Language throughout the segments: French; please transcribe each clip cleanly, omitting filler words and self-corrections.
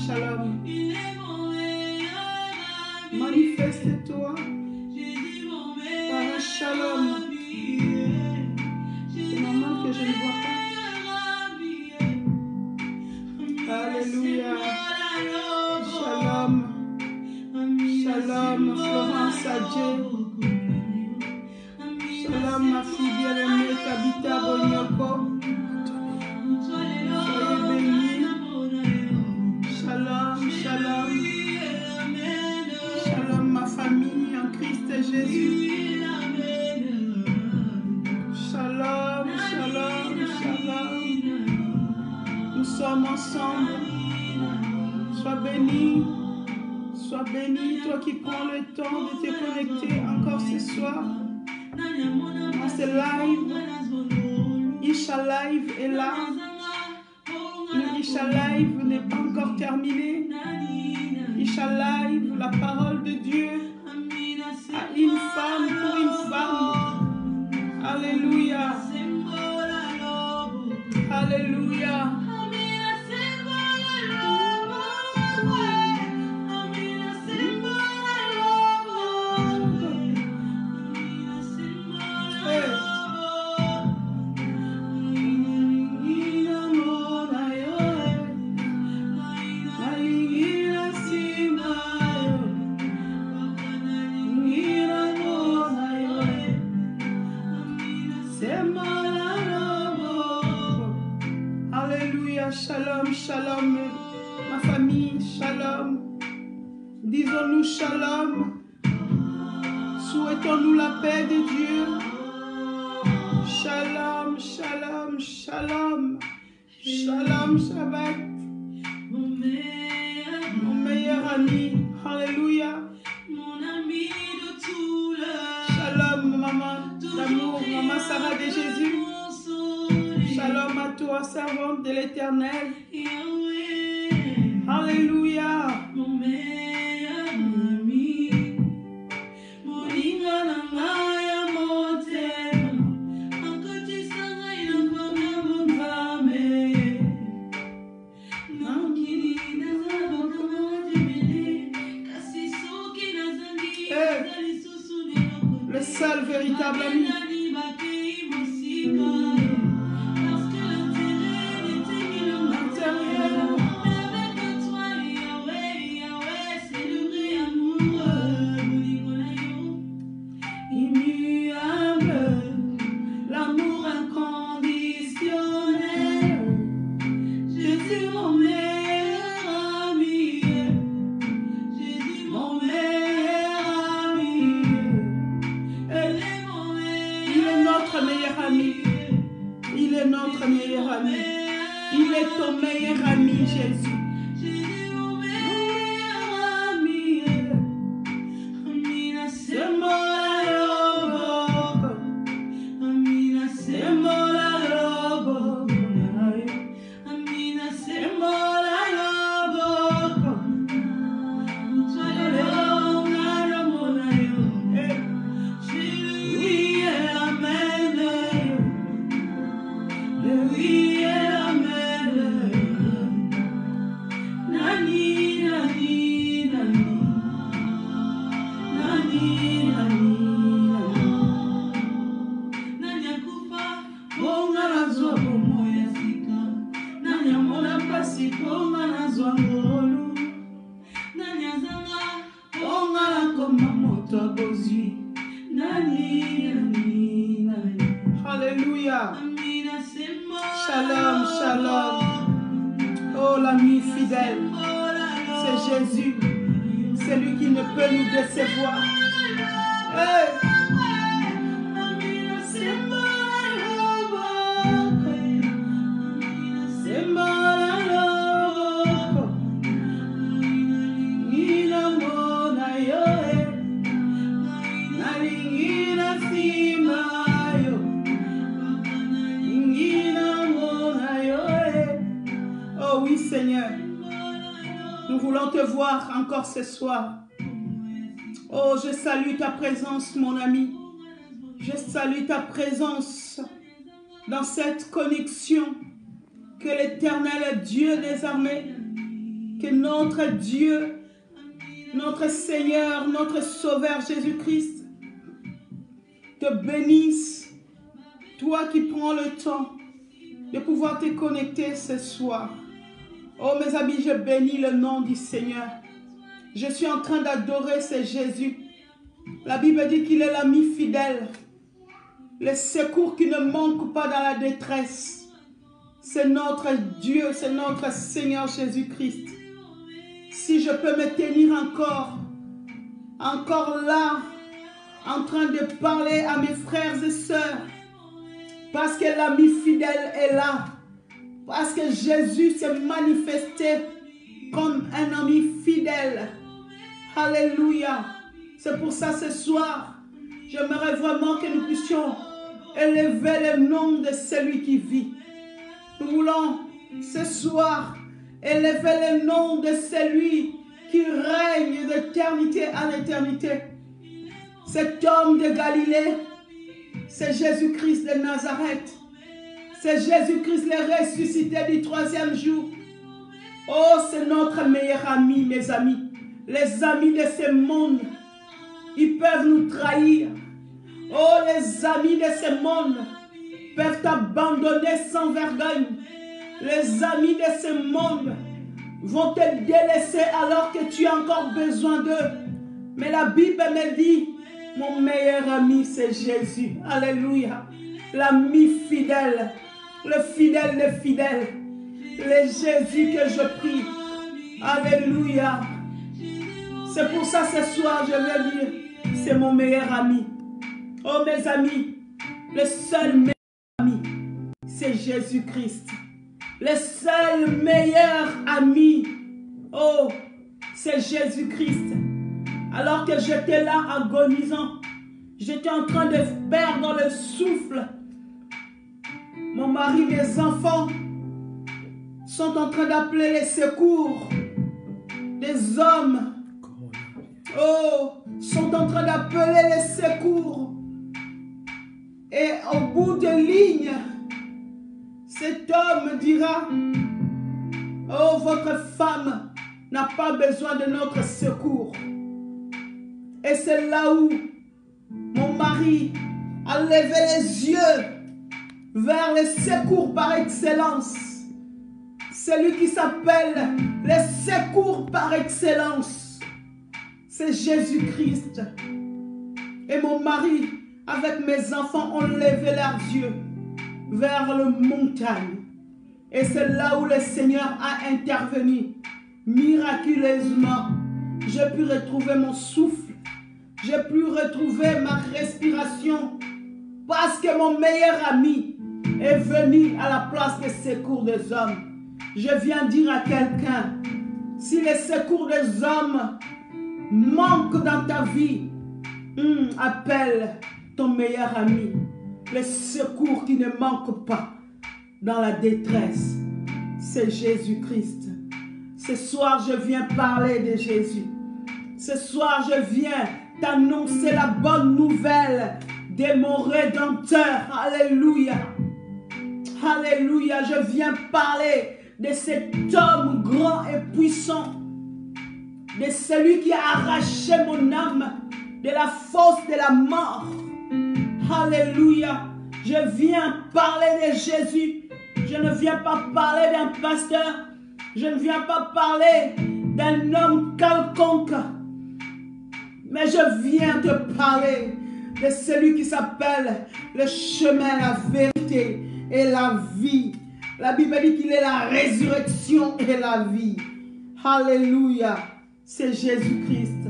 shalom. Manifeste-toi par un shalom. C'est normal que je ne vois pas. Alléluia. Shalom. Shalom, Florence Adjé. Shalom, ma fille bien-aimée, Tabitha Bonyoko. Soyez bénis. Shalom, shalom. Shalom, ma famille en Christ Jésus. Shalom, shalom, shalom. Nous sommes ensemble. Sois béni. Sois béni, toi qui prends le temps de te connecter encore ce soir. Dans ce live. Isha Live est là. Le Isha Live n'est pas encore terminé. Isha Live, la parole de Dieu à une femme pour une femme. Alléluia. Alléluia. Shalom, shalom, ma famille, shalom. Disons-nous shalom. Souhaitons-nous la paix de Dieu. Shalom, shalom, shalom. Shalom, Shabbat. Mon meilleur ami. Alléluia. Shalom, maman d'amour, maman Sarah de Jésus. Shalom à toi, servante de l'Éternel. Alléluia. Mon meilleur ami. Le seul véritable ami. Alléluia. Shalom, shalom. Oh, l'ami fidèle, c'est Jésus. C'est lui qui ne peut nous décevoir. Hey. Oh oui, Seigneur, nous voulons te voir encore ce soir. Oh, je salue ta présence, mon ami. Je salue ta présence dans cette connexion. Que l'Éternel Dieu des armées Que notre Dieu, notre Seigneur, notre Sauveur Jésus-Christ te bénisse, toi qui prends le temps de pouvoir te connecter ce soir. Oh mes amis, je bénis le nom du Seigneur. Je suis en train d'adorer ce Jésus. La Bible dit qu'il est l'ami fidèle, le secours qui ne manque pas dans la détresse. C'est notre Dieu, c'est notre Seigneur Jésus-Christ. Si je peux me tenir encore là, en train de parler à mes frères et sœurs, parce que l'ami fidèle est là, parce que Jésus s'est manifesté comme un ami fidèle. Alléluia. C'est pour ça ce soir, j'aimerais vraiment que nous puissions élever le nom de celui qui vit. Nous voulons ce soir élever le nom de celui qui règne d'éternité à l'éternité. Cet homme de Galilée, c'est Jésus-Christ de Nazareth. C'est Jésus-Christ le ressuscité du 3e jour. Oh, c'est notre meilleur ami, mes amis. Les amis de ce monde, ils peuvent nous trahir. Oh, les amis de ce monde peuvent t'abandonner sans vergogne. Les amis de ce monde vont te délaisser alors que tu as encore besoin d'eux. Mais la Bible me dit, mon meilleur ami, c'est Jésus. Alléluia. L'ami fidèle, le fidèle des fidèles. Le Jésus que je prie. Alléluia. C'est pour ça ce soir, je veux dire, c'est mon meilleur ami. Oh mes amis, le seul meilleur ami, c'est Jésus-Christ. Le seul meilleur ami, oh, c'est Jésus-Christ. Alors que j'étais là agonisant, j'étais en train de perdre le souffle. Mon mari, mes enfants sont en train d'appeler les secours. Des hommes, oh, sont en train d'appeler les secours. Et au bout de ligne, cet homme dira, oh, votre femme n'a pas besoin de notre secours. Et c'est là où mon mari a levé les yeux vers le secours par excellence. Celui qui s'appelle le secours par excellence. C'est Jésus-Christ. Et mon mari, avec mes enfants, ont levé leurs yeux vers le montagne. Et c'est là où le Seigneur a intervenu. Miraculeusement, j'ai pu retrouver mon souffle. J'ai pu retrouver ma respiration. Parce que mon meilleur ami est venu à la place des secours des hommes. Je viens dire à quelqu'un, si les secours des hommes manquent dans ta vie, appelle ton meilleur ami. Le secours qui ne manque pas dans la détresse, c'est Jésus-Christ. Ce soir, je viens parler de Jésus. Ce soir, je viens t'annoncer la bonne nouvelle de mon Rédempteur. Alléluia. Alléluia. Je viens parler de cet homme grand et puissant, de celui qui a arraché mon âme de la fosse de la mort. Alléluia. Je viens parler de Jésus. Je ne viens pas parler d'un pasteur. Je ne viens pas parler d'un homme quelconque. Mais je viens te parler de celui qui s'appelle le chemin, la vérité et la vie. La Bible dit qu'il est la résurrection et la vie. Alléluia. C'est Jésus-Christ,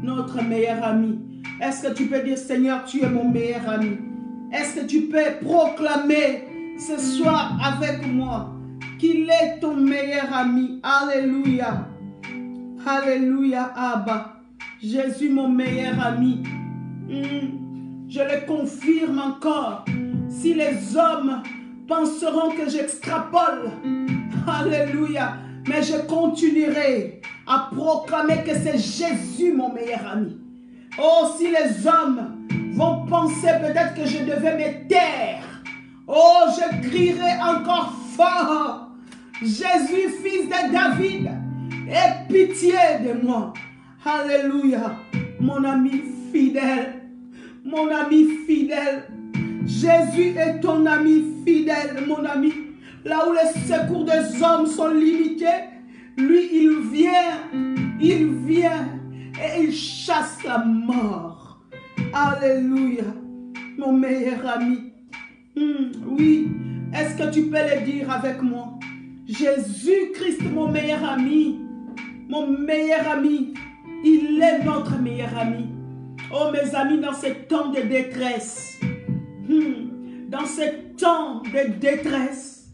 notre meilleur ami. Est-ce que tu peux dire, Seigneur, tu es mon meilleur ami? Est-ce que tu peux proclamer ce soir avec moi qu'il est ton meilleur ami? Alléluia. Alléluia, Abba. Jésus, mon meilleur ami. Je le confirme encore. Si les hommes penseront que j'extrapole, alléluia, mais je continuerai à proclamer que c'est Jésus mon meilleur ami. Oh, si les hommes vont penser peut-être que je devais me taire, oh, je crierai encore fort, Jésus, fils de David, Aie pitié de moi. Alléluia. Mon ami fidèle. Mon ami fidèle. Jésus est ton ami fidèle, mon ami. Là où les secours des hommes sont limités, lui, il vient et il chasse la mort. Alléluia. Mon meilleur ami. Oui, est-ce que tu peux le dire avec moi? Jésus-Christ, mon meilleur ami. Mon meilleur ami. Il est notre meilleur ami. Oh mes amis, dans ces temps de détresse, dans ces temps de détresse,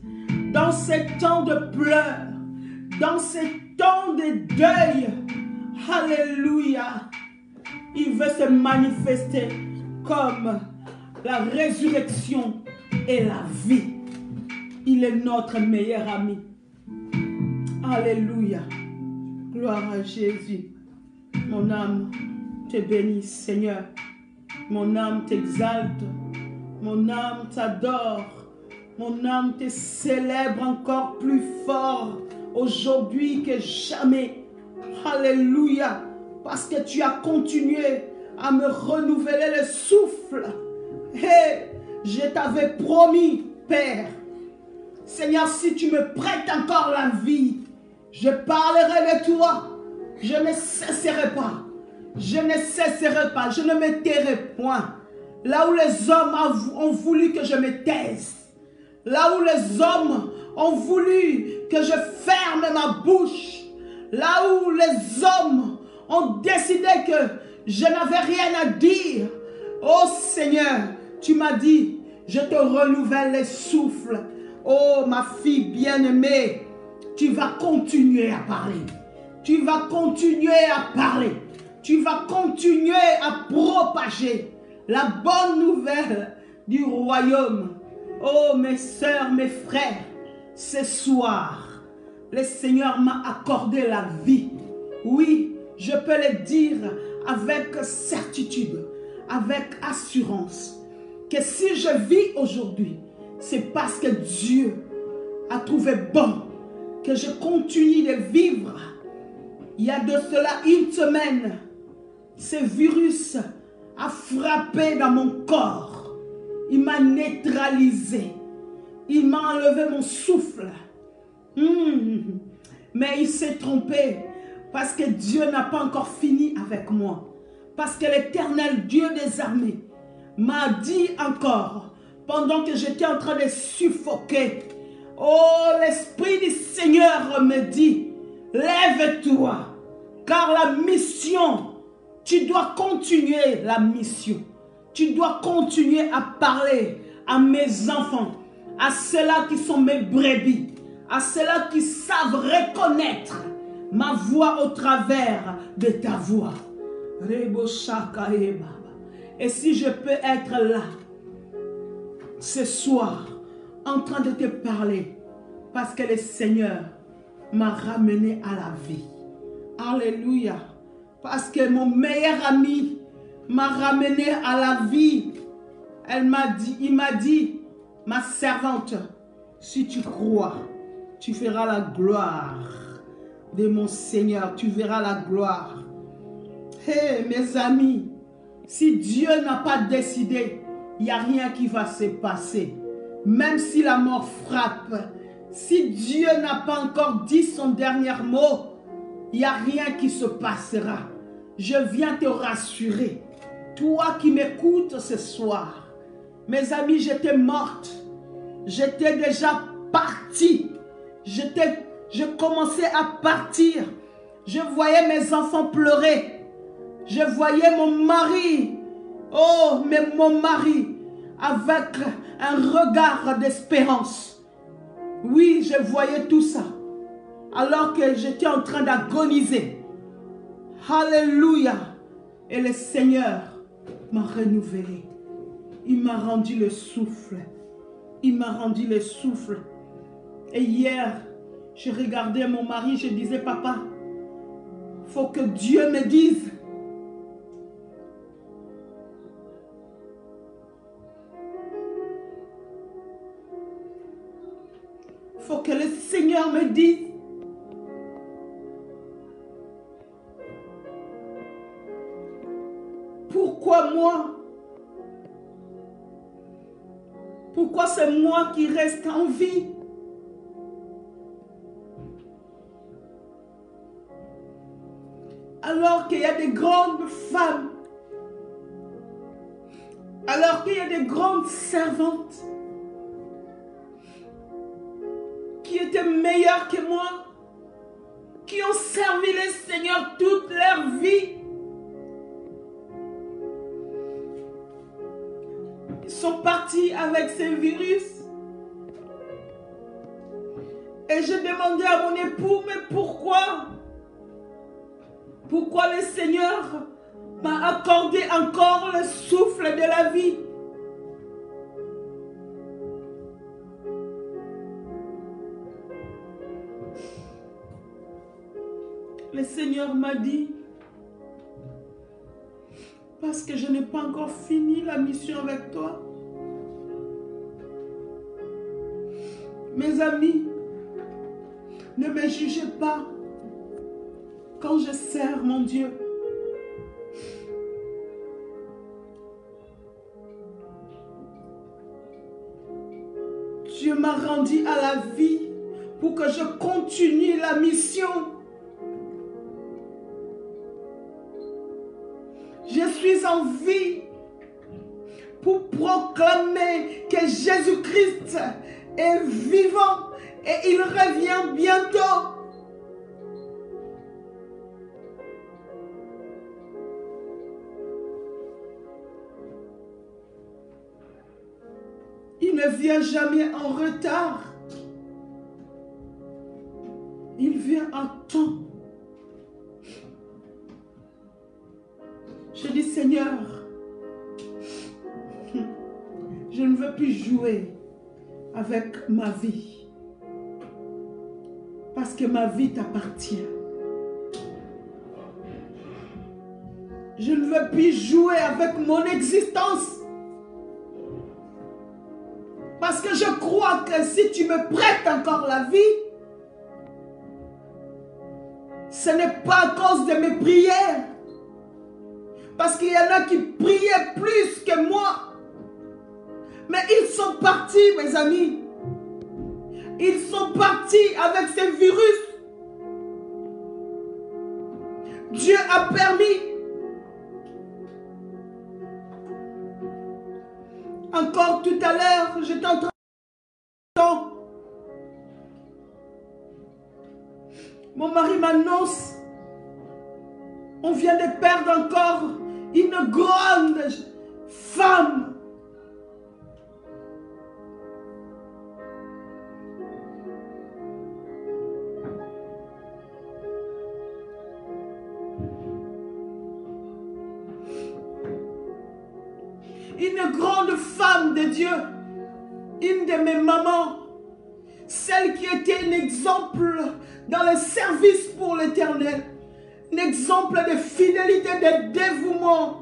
dans ces temps de pleurs, dans ces temps de deuil, alléluia, il veut se manifester comme la résurrection et la vie. Il est notre meilleur ami. Alléluia. Gloire à Jésus. Mon âme te bénit, Seigneur. Mon âme t'exalte. Mon âme t'adore. Mon âme te célèbre encore plus fort aujourd'hui que jamais. Alléluia. Parce que tu as continué à me renouveler le souffle. Et je t'avais promis, Père. Seigneur, si tu me prêtes encore la vie, je parlerai de toi. Je ne cesserai pas. Je ne cesserai pas. Je ne me tairai point. Là où les hommes ont voulu que je me taise. Là où les hommes ont voulu que je ferme ma bouche. Là où les hommes ont décidé que je n'avais rien à dire. Oh Seigneur, tu m'as dit, je te renouvelle les souffles. Oh ma fille bien-aimée, tu vas continuer à parler. Tu vas continuer à parler. Tu vas continuer à propager la bonne nouvelle du royaume. Oh mes sœurs, mes frères, ce soir, le Seigneur m'a accordé la vie. Oui, je peux le dire avec certitude, avec assurance, que si je vis aujourd'hui, c'est parce que Dieu a trouvé bon que je continue de vivre. Il y a de cela une semaine, ce virus a frappé dans mon corps. Il m'a neutralisé. Il m'a enlevé mon souffle. Mais il s'est trompé parce que Dieu n'a pas encore fini avec moi. Parce que l'Éternel Dieu des armées m'a dit encore, pendant que j'étais en train de suffoquer, oh, l'Esprit du Seigneur me dit, lève-toi, car la mission, tu dois continuer la mission. Tu dois continuer à parler à mes enfants, à ceux-là qui sont mes brebis, à ceux-là qui savent reconnaître ma voix au travers de ta voix. Et si je peux être là, ce soir, en train de te parler, parce que le Seigneur m'a ramené à la vie. Alléluia. Parce que mon meilleur ami m'a ramené à la vie. Il m'a dit, ma servante, si tu crois, tu feras la gloire de mon Seigneur. Tu verras la gloire. Hey, mes amis, si Dieu n'a pas décidé, il n'y a rien qui va se passer. Même si la mort frappe, si Dieu n'a pas encore dit son dernier mot, il n'y a rien qui se passera. Je viens te rassurer. Toi qui m'écoutes ce soir, mes amis, j'étais morte. J'étais déjà partie. Je commençais à partir. Je voyais mes enfants pleurer. Je voyais mon mari. Oh, mais mon mari, avec un regard d'espérance. Oui, je voyais tout ça. Alors que j'étais en train d'agoniser. Alléluia. Et le Seigneur m'a renouvelé. Il m'a rendu le souffle. Il m'a rendu le souffle. Et hier, je regardais mon mari, je disais, papa, il faut que Dieu me dise. Il faut que le Seigneur me dise. moi? Pourquoi c'est moi qui reste en vie? Alors qu'il y a des grandes femmes, alors qu'il y a des grandes servantes qui étaient meilleures que moi, qui ont servi le Seigneur toute leur vie. Ils sont partis avec ces virus. Et je demandais à mon époux, mais pourquoi? Pourquoi le Seigneur m'a accordé encore le souffle de la vie? Le Seigneur m'a dit, parce que je n'ai pas encore fini la mission avec toi. Mes amis, ne me jugez pas quand je sers mon Dieu. Dieu m'a rendu à la vie pour que je continue la mission. Je suis en vie pour proclamer que Jésus-Christ est vivant et il revient bientôt. Il ne vient jamais en retard. Il vient en temps. Je dis, Seigneur, je ne veux plus jouer avec ma vie. Parce que ma vie t'appartient. Je ne veux plus jouer avec mon existence. Parce que je crois que si tu me prêtes encore la vie, ce n'est pas à cause de mes prières. Parce qu'il y en a qui priaient plus que moi. Mais ils sont partis, mes amis. Ils sont partis avec ces virus. Dieu a permis. Encore tout à l'heure, j'étais en train de... Mon mari m'annonce, on vient de perdre encore une grande femme. Une grande femme de Dieu, une de mes mamans, celle qui était un exemple dans le service pour l'Éternel, un exemple de fidélité, de dévouement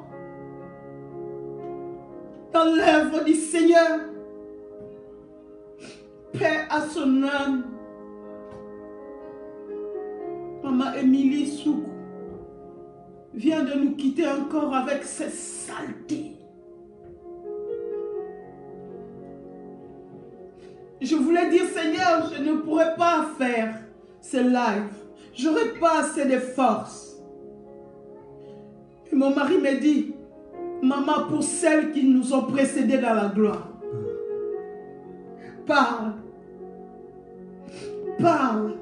dans l'œuvre du Seigneur. Paix à son âme. Maman Émilie Soukou vient de nous quitter encore avec ses saletés. Je voulais dire, Seigneur, je ne pourrais pas faire ce live. Je n'aurais pas assez de force. Et mon mari me dit, maman, pour celles qui nous ont précédés dans la gloire, parle. Parle.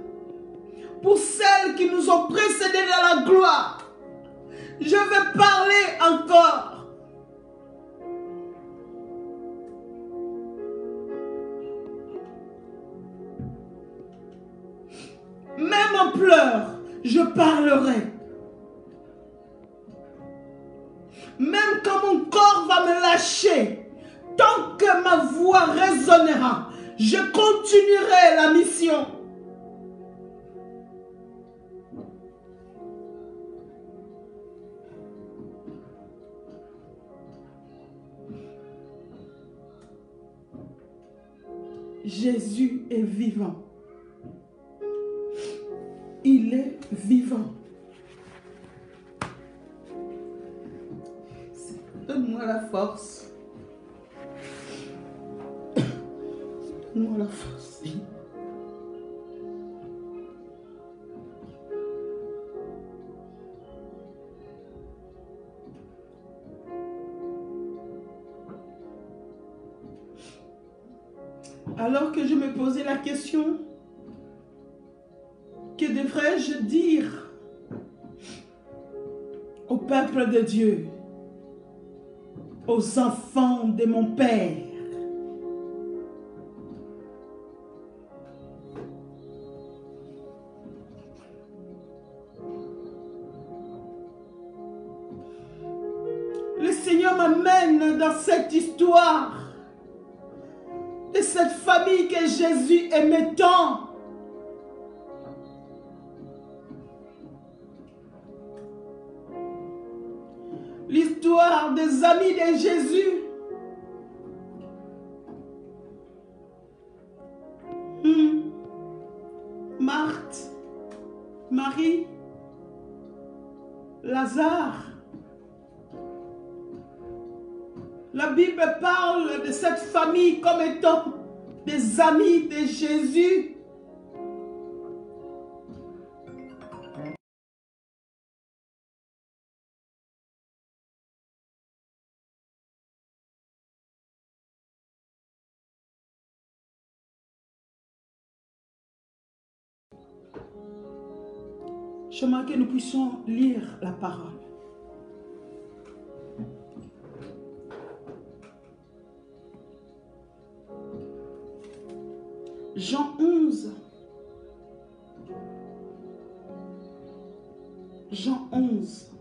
Pour celles qui nous ont précédés dans la gloire, je vais parler encore. Même en pleurs, je parlerai. Même quand mon corps va me lâcher, tant que ma voix résonnera, je continuerai la mission. Jésus est vivant. Il est vivant. Donne-moi force. Donne-moi la force, Seigneur. Alors que je me posais la question, que devrais-je dire au peuple de Dieu, aux enfants de mon Père? Le Seigneur m'amène dans cette histoire de cette famille que Jésus aimait tant. L'histoire des amis de Jésus. Marthe, Marie, Lazare. La Bible parle de cette famille comme étant des amis de Jésus. J'aimerais que nous puissions lire la parole. Jean 11. Jean 11.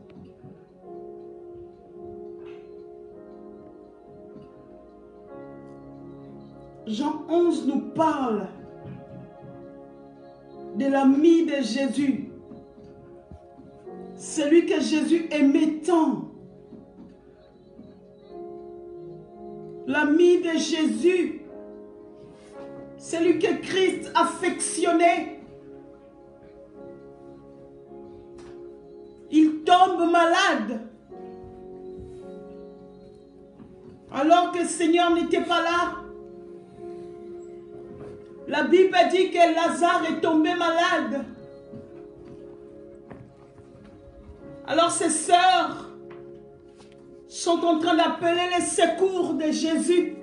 Jean 11 nous parle de l'ami de Jésus. Celui que Jésus aimait tant. L'ami de Jésus. Celui que Christ affectionnait. Il tombe malade. Alors que le Seigneur n'était pas là. La Bible dit que Lazare est tombé malade. Alors ses sœurs sont en train d'appeler les secours de Jésus.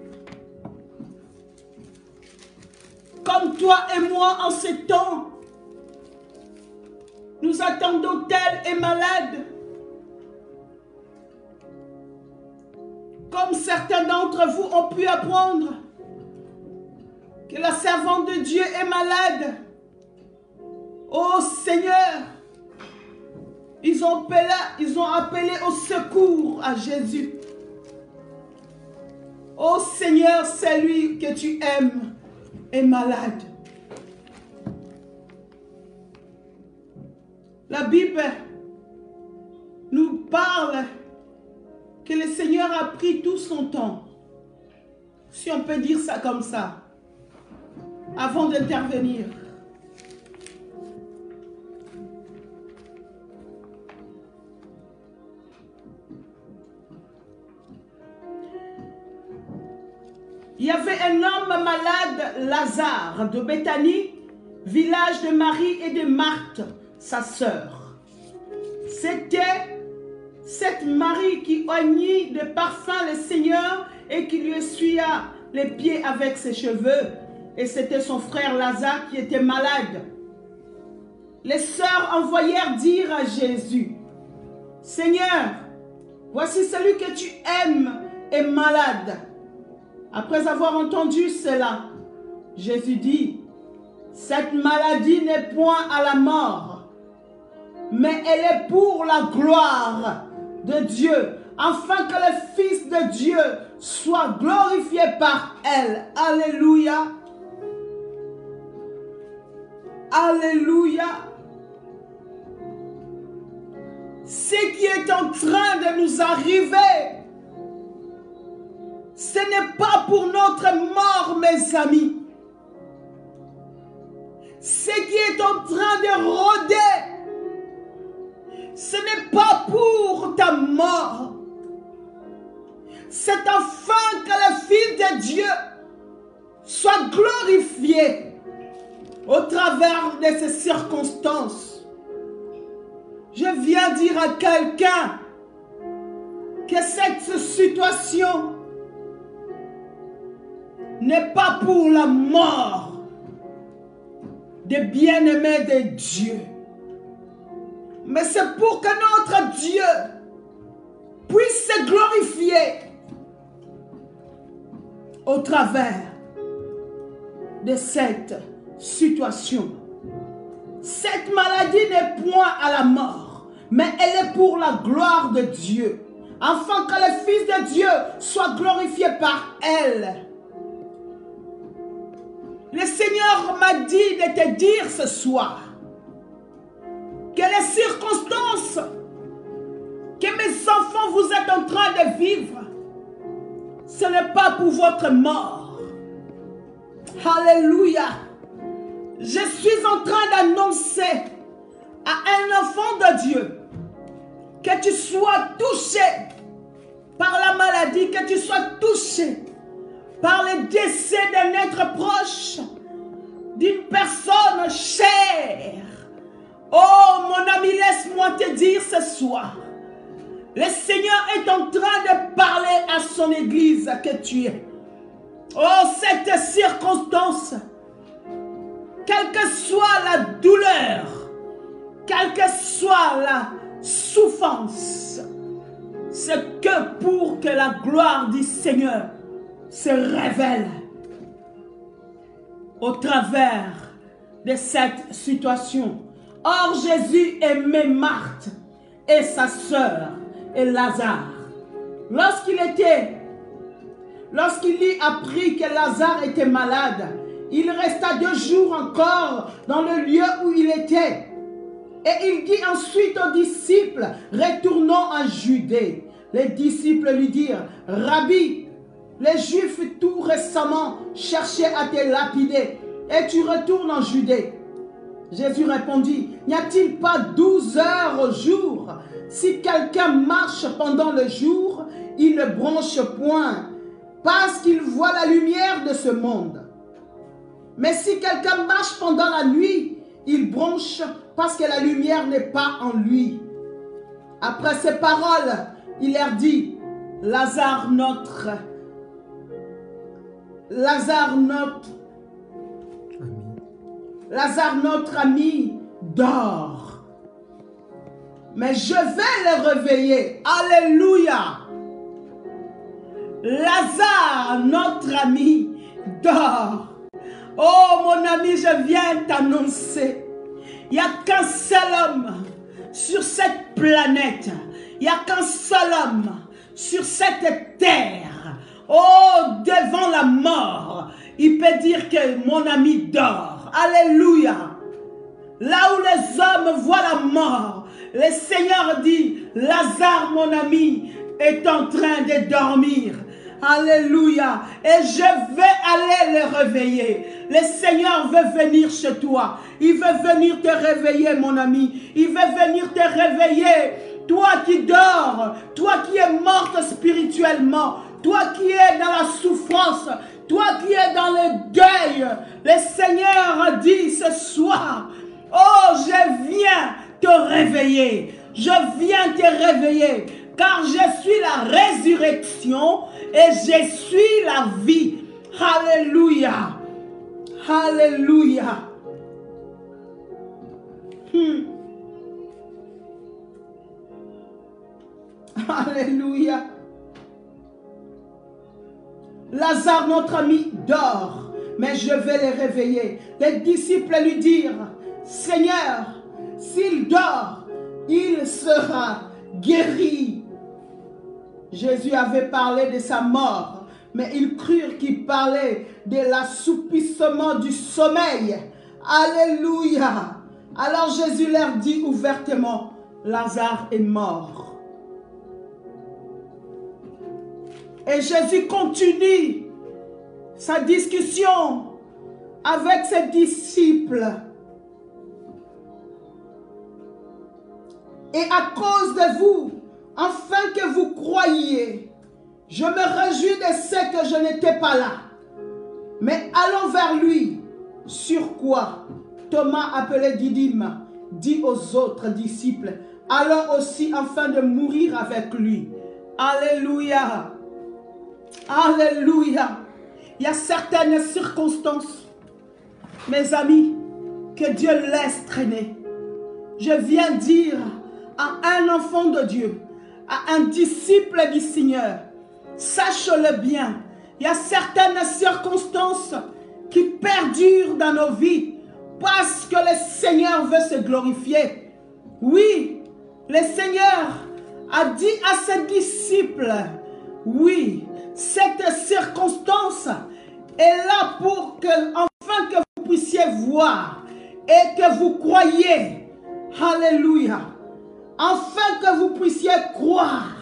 Comme toi et moi en ces temps, nous attendons tel est malade. Comme certains d'entre vous ont pu apprendre que la servante de Dieu est malade. Oh Seigneur, ils ont appelé au secours à Jésus. Oh Seigneur, celui que tu aimes est malade. La Bible nous parle que le Seigneur a pris tout son temps, si on peut dire ça comme ça, avant d'intervenir. Il y avait un homme malade, Lazare, de Béthanie, village de Marie et de Marthe, sa sœur. C'était cette Marie qui oignit de parfum le Seigneur et qui lui essuya les pieds avec ses cheveux. Et c'était son frère Lazare qui était malade. Les sœurs envoyèrent dire à Jésus, « Seigneur, voici celui que tu aimes est malade. » Après avoir entendu cela, Jésus dit, « Cette maladie n'est point à la mort, mais elle est pour la gloire de Dieu, afin que le Fils de Dieu soit glorifié par elle. » Alléluia. Alléluia. Ce qui est en train de nous arriver, ce n'est pas pour notre mort, mes amis. Ce qui est en train de rôder, ce n'est pas pour ta mort. C'est afin que le Fils de Dieu soit glorifié au travers de ces circonstances. Je viens dire à quelqu'un que cette situation n'est pas pour la mort des bien-aimés de Dieu, mais c'est pour que notre Dieu puisse se glorifier au travers de cette situation. Cette maladie n'est point à la mort, mais elle est pour la gloire de Dieu, afin que le Fils de Dieu soit glorifié par elle. Le Seigneur m'a dit de te dire ce soir que les circonstances que mes enfants vous êtes en train de vivre, ce n'est pas pour votre mort. Alléluia. Je suis en train d'annoncer à un enfant de Dieu que tu sois touché par la maladie, que tu sois touché par le décès d'un être proche, d'une personne chère. Oh mon ami, laisse-moi te dire ce soir, le Seigneur est en train de parler à son église que tu es. Oh, cette circonstance, quelle que soit la douleur, quelle que soit la souffrance, c'est que pour que la gloire du Seigneur se révèle au travers de cette situation. Or, Jésus aimait Marthe et sa sœur et Lazare. Lorsqu'il y apprit que Lazare était malade, il resta 2 jours encore dans le lieu où il était. Et il dit ensuite aux disciples, retournons en Judée. Les disciples lui dirent, Rabbi, les Juifs tout récemment cherchaient à te lapider et tu retournes en Judée. Jésus répondit, n'y a-t-il pas 12 heures au jour? Si quelqu'un marche pendant le jour, il ne bronche point, parce qu'il voit la lumière de ce monde. Mais si quelqu'un marche pendant la nuit, il bronche parce que la lumière n'est pas en lui. Après ces paroles, il leur dit, Lazare notre ami dort. Mais je vais le réveiller. Alléluia. Lazare, notre ami, dort. Oh mon ami, je viens t'annoncer. Il n'y a qu'un seul homme sur cette planète. Il n'y a qu'un seul homme sur cette terre. Oh, devant la mort, il peut dire que mon ami dort. Alléluia. Là où les hommes voient la mort, le Seigneur dit, Lazare, mon ami, est en train de dormir. Alléluia. Et je vais aller le réveiller. Le Seigneur veut venir chez toi. Il veut venir te réveiller, mon ami. Il veut venir te réveiller. Toi qui dors, toi qui es morte spirituellement, toi qui es dans la souffrance, toi qui es dans le deuil, le Seigneur dit ce soir, oh, je viens te réveiller. Je viens te réveiller. Car je suis la résurrection et je suis la vie. Alléluia. Alléluia. Alléluia. Lazare, notre ami, dort, mais je vais le réveiller. Les disciples lui dirent, Seigneur, s'il dort, il sera guéri. Jésus avait parlé de sa mort, mais ils crurent qu'il parlait de l'assoupissement du sommeil. Alléluia. Alors Jésus leur dit ouvertement, Lazare est mort. Et Jésus continue sa discussion avec ses disciples. Et à cause de vous, afin que vous croyiez, Je me réjouis de ce que je n'étais pas là. Mais allons vers lui. Sur quoi Thomas, appelé Didyme, dit aux autres disciples, allons aussi afin de mourir avec lui. Alléluia. Alléluia. Il y a certaines circonstances, mes amis, que Dieu laisse traîner. Je viens dire à un enfant de Dieu, à un disciple du Seigneur, sache-le bien, il y a certaines circonstances qui perdurent dans nos vies parce que le Seigneur veut se glorifier. Oui, le Seigneur a dit à ses disciples, oui, cette circonstance est là pour que, afin que vous puissiez voir et que vous croyiez. Alléluia. Afin que vous puissiez croire.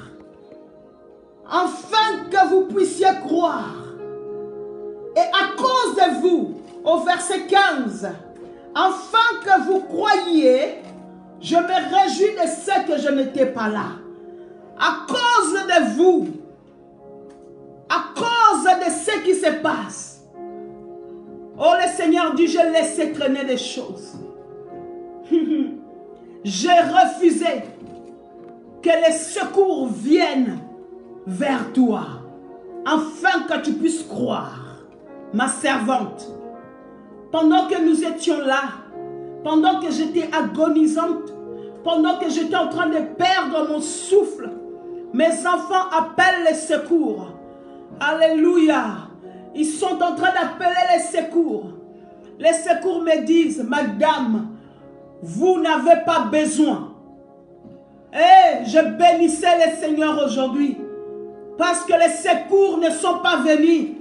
Afin que vous puissiez croire. Et à cause de vous, au verset 15, afin que vous croyiez, je me réjouis de ce que je n'étais pas là. À cause de vous, à cause de ce qui se passe. Oh, le Seigneur dit, j'ai laissé traîner des choses. J'ai refusé que les secours viennent vers toi, afin que tu puisses croire. Ma servante, pendant que nous étions là, pendant que j'étais agonisante, pendant que j'étais en train de perdre mon souffle, mes enfants appellent les secours. Alléluia. Ils sont en train d'appeler les secours. Les secours me disent, madame, vous n'avez pas besoin. Et je bénissais le Seigneur aujourd'hui. Parce que les secours ne sont pas venus.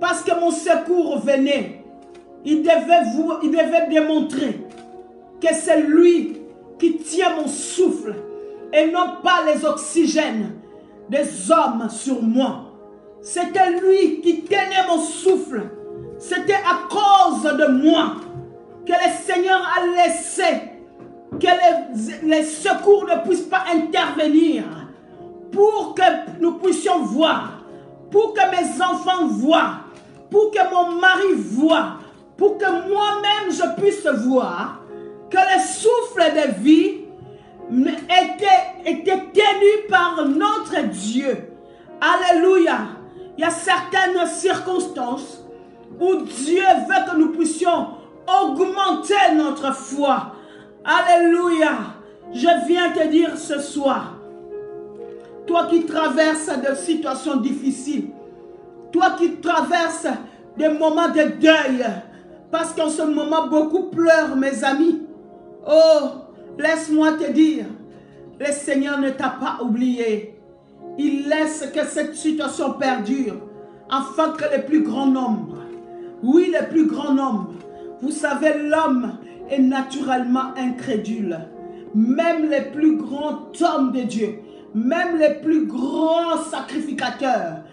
Parce que mon secours venait. Il devait démontrer que c'est lui qui tient mon souffle. Et non pas les oxygènes des hommes sur moi. C'était lui qui tenait mon souffle. C'était à cause de moi que le Seigneur a laissé que les secours ne puissent pas intervenir pour que nous puissions voir, pour que mes enfants voient, pour que mon mari voie, pour que moi-même je puisse voir que le souffle de vie était tenu par notre Dieu. Alléluia. Il y a certaines circonstances où Dieu veut que nous puissions augmenter notre foi. Alléluia. Je viens te dire ce soir, toi qui traverses des situations difficiles, toi qui traverses des moments de deuil, parce qu'en ce moment beaucoup pleurent, mes amis. Oh, laisse-moi te dire, le Seigneur ne t'a pas oublié. Il laisse que cette situation perdure, afin que le plus grand nombre, oui, le plus grand nombre, vous savez, l'homme est naturellement incrédule. Même les plus grands hommes de Dieu, même les plus grands sacrificateurs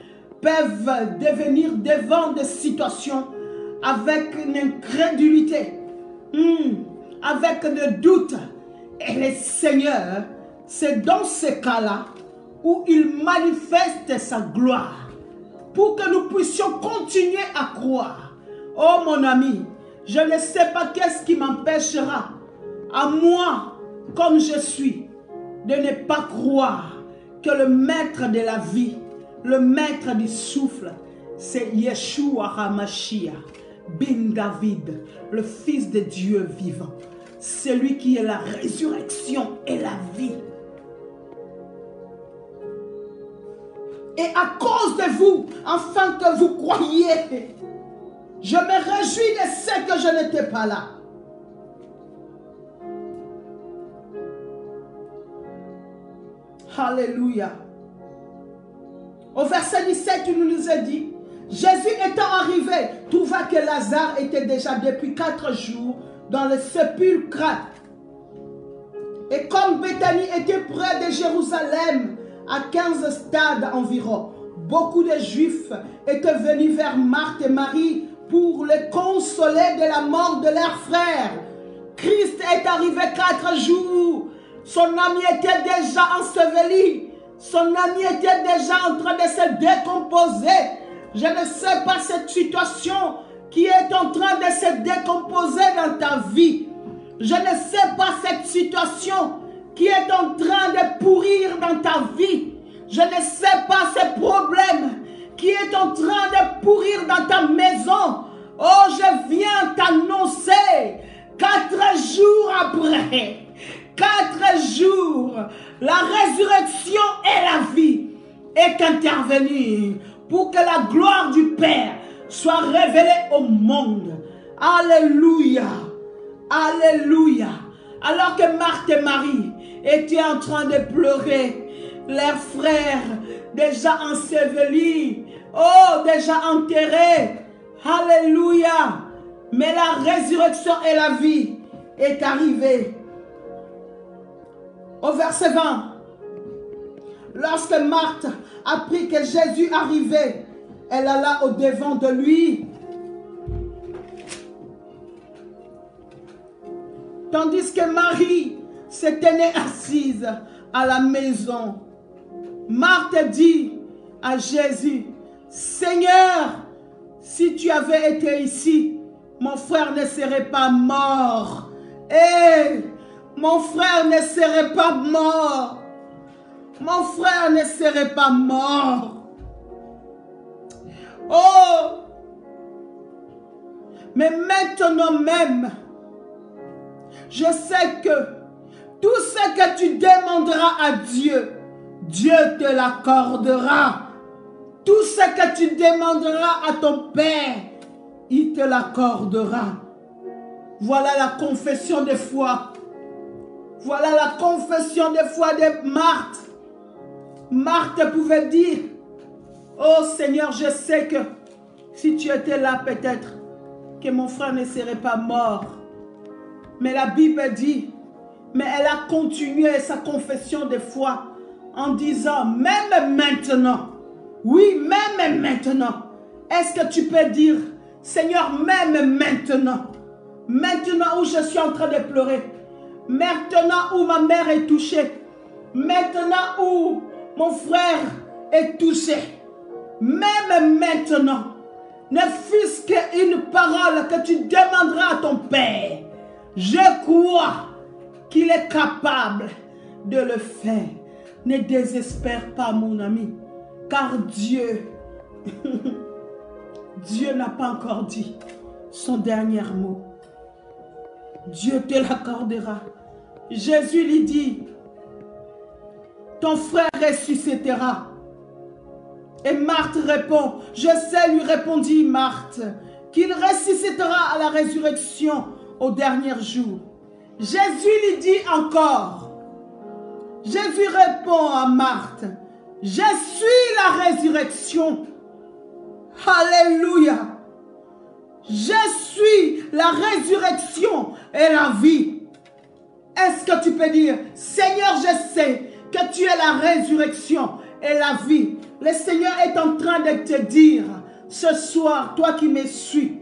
peuvent devenir devant des situations avec une incrédulité, avec des doutes. Et le Seigneur, c'est dans ces cas-là où il manifeste sa gloire pour que nous puissions continuer à croire. Oh mon ami, je ne sais pas qu'est-ce qui m'empêchera à moi, comme je suis, de ne pas croire que le maître de la vie, le maître du souffle, c'est Yeshua HaMashiach, Ben David, le Fils de Dieu vivant. C'est lui qui est la résurrection et la vie. Et à cause de vous, afin que vous croyiez, je me réjouis de ce que je n'étais pas là. Alléluia. Au verset 17, il nous a dit, Jésus étant arrivé, trouva que Lazare était déjà depuis 4 jours dans le sépulcre. Et comme Béthanie était près de Jérusalem, à 15 stades environ, beaucoup de Juifs étaient venus vers Marthe et Marie pour les consoler de la mort de leur frère. Christ est arrivé 4 jours. Son ami était déjà enseveli. Son ami était déjà en train de se décomposer. Je ne sais pas cette situation qui est en train de se décomposer dans ta vie. Je ne sais pas cette situation qui est en train de pourrir dans ta vie. Je ne sais pas ce problème qui est en train de pourrir dans ta maison. Oh, je viens t'annoncer 4 jours après, 4 jours, la résurrection et la vie est intervenue pour que la gloire du Père soit révélée au monde. Alléluia, alléluia. Alors que Marthe et Marie étaient en train de pleurer, leurs frères déjà ensevelis, oh, déjà enterrés. Alléluia. Mais la résurrection et la vie est arrivée. Au verset 20, lorsque Marthe apprit que Jésus arrivait, elle alla au-devant de lui. Tandis que Marie se tenait assise à la maison. Marthe dit à Jésus, Seigneur, si tu avais été ici, mon frère ne serait pas mort. Et mon frère ne serait pas mort. Mon frère ne serait pas mort. Oh! Mais maintenant même, je sais que tout ce que tu demanderas à Dieu, Dieu te l'accordera. Tout ce que tu demanderas à ton Père, il te l'accordera. Voilà la confession de foi. Voilà la confession de foi de Marthe. Marthe pouvait dire, oh Seigneur, je sais que si tu étais là, peut-être que mon frère ne serait pas mort. Mais la Bible dit, mais elle a continué sa confession de foi en disant, même maintenant, oui, même maintenant, est-ce que tu peux dire, Seigneur, même maintenant, maintenant où je suis en train de pleurer, maintenant où ma mère est touchée, maintenant où mon frère est touché, même maintenant, ne fût-ce qu'une parole que tu demanderas à ton Père, je crois qu'il est capable de le faire. Ne désespère pas, mon ami, car Dieu, Dieu n'a pas encore dit son dernier mot. Dieu te l'accordera. Jésus lui dit, ton frère ressuscitera. Et Marthe répond, je sais, lui répondit Marthe, qu'il ressuscitera à la résurrection au dernier jour. Jésus lui dit encore, Jésus répond à Marthe, je suis la résurrection. Alléluia. Je suis la résurrection et la vie. Est-ce que tu peux dire, Seigneur, je sais que tu es la résurrection et la vie. Le Seigneur est en train de te dire ce soir, toi qui me suis,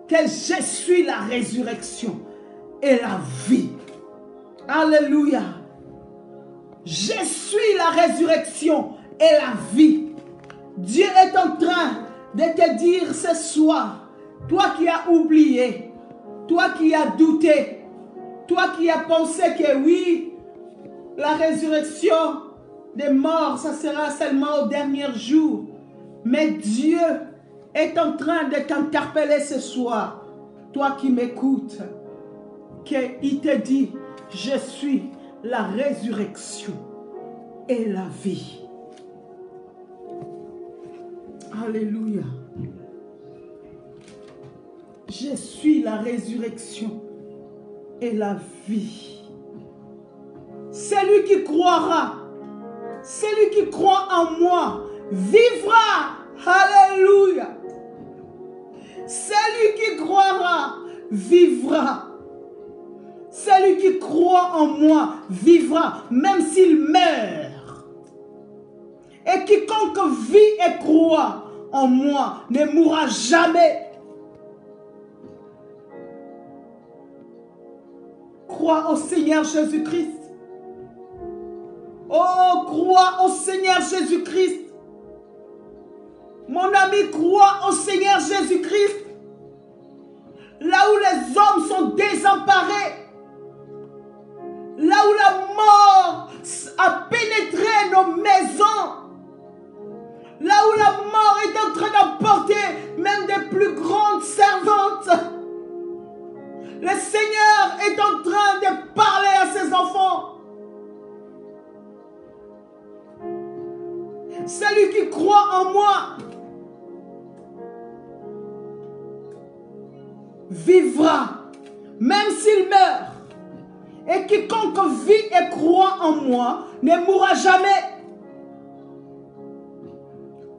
que je suis la résurrection et la vie. Alléluia. Je suis la résurrection et la vie. Dieu est en train de te dire ce soir, toi qui as oublié, toi qui as douté, toi qui as pensé que oui, la résurrection des morts, ça sera seulement au dernier jour. Mais Dieu est en train de t'interpeller ce soir, toi qui m'écoutes, qu'il te dit, je suis la résurrection et la vie. Alléluia. Je suis la résurrection et la vie. Celui qui croira, celui qui croit en moi, vivra. Alléluia. Celui qui croira, vivra. Celui qui croit en moi, vivra, même s'il meurt. Et quiconque vit et croit en moi ne mourra jamais. Crois au Seigneur Jésus-Christ. Oh, crois croit au Seigneur Jésus-Christ. Mon ami, croit au Seigneur Jésus-Christ. Là où les hommes sont désemparés, là où la mort a pénétré nos maisons, là où la mort est en train d'emporter même des plus grandes servantes, le Seigneur est en train de parler à ses enfants. Celui qui croit en moi vivra, même s'il meurt. Et quiconque vit et croit en moi ne mourra jamais.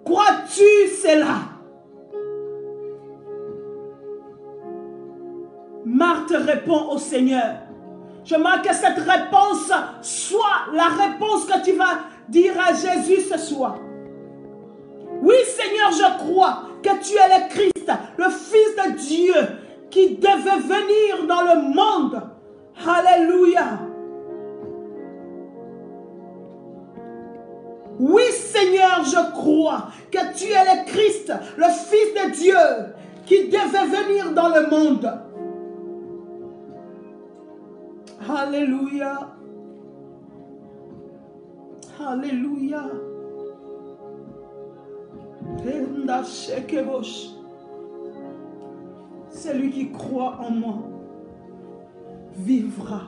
Crois-tu cela? Marthe répond au Seigneur. J'aimerais que cette réponse soit la réponse que tu vas dire à Jésus ce soir. Oui, Seigneur, je crois que tu es le Christ, le Fils de Dieu, qui devait venir dans le monde. Alléluia. Oui, Seigneur, je crois que tu es le Christ, le Fils de Dieu, qui devait venir dans le monde. Alléluia. Alléluia. Celui qui croit en moi vivra.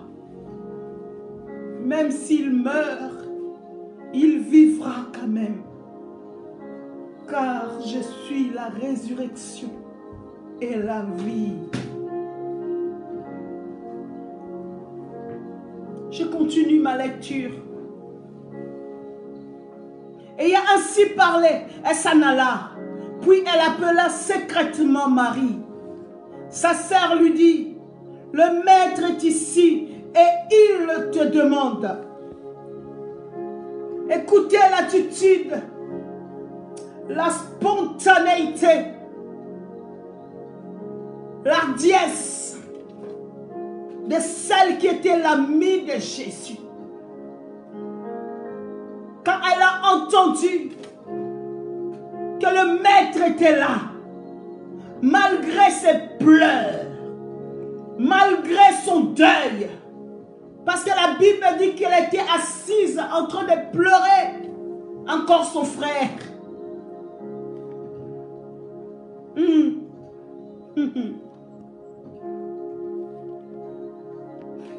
Même s'il meurt, il vivra quand même. Car je suis la résurrection et la vie. Je continue ma lecture. Ayant ainsi parlé, elle s'en alla. Puis elle appela secrètement Marie. Sa sœur lui dit, le maître est ici et il te demande. Écoutez l'attitude, la spontanéité, l'ardiesse de celle qui était l'amie de Jésus. Quand elle a entendu que le maître était là, malgré ses pleurs, malgré son deuil, parce que la Bible dit qu'elle était assise en train de pleurer encore son frère.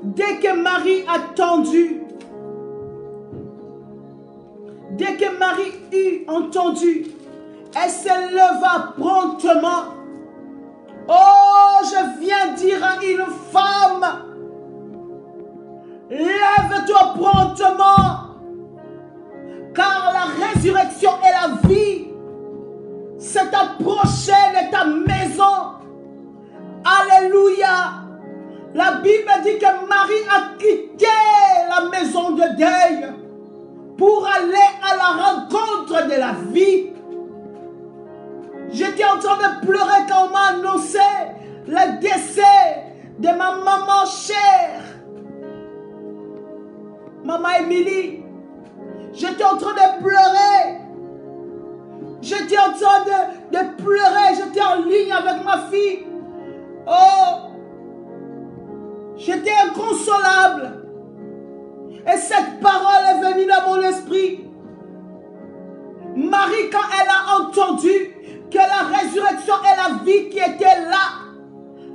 Dès que Marie a entendu, dès que Marie eut entendu, elle se leva promptement. Oh, je viens dire à une femme, lève-toi promptement, car la résurrection et la vie s'est approchée de ta maison. Alléluia. La Bible dit que Marie a quitté la maison de deuil pour aller à la rencontre de la vie. J'étais en train de pleurer quand on m'a annoncé le décès de ma maman chère, Maman Émilie. J'étais en train de pleurer. J'étais en train de pleurer. J'étais en ligne avec ma fille. Oh, j'étais inconsolable. Et cette parole est venue dans mon esprit. Marie, quand elle a entendu que la résurrection et la vie qui étaient là,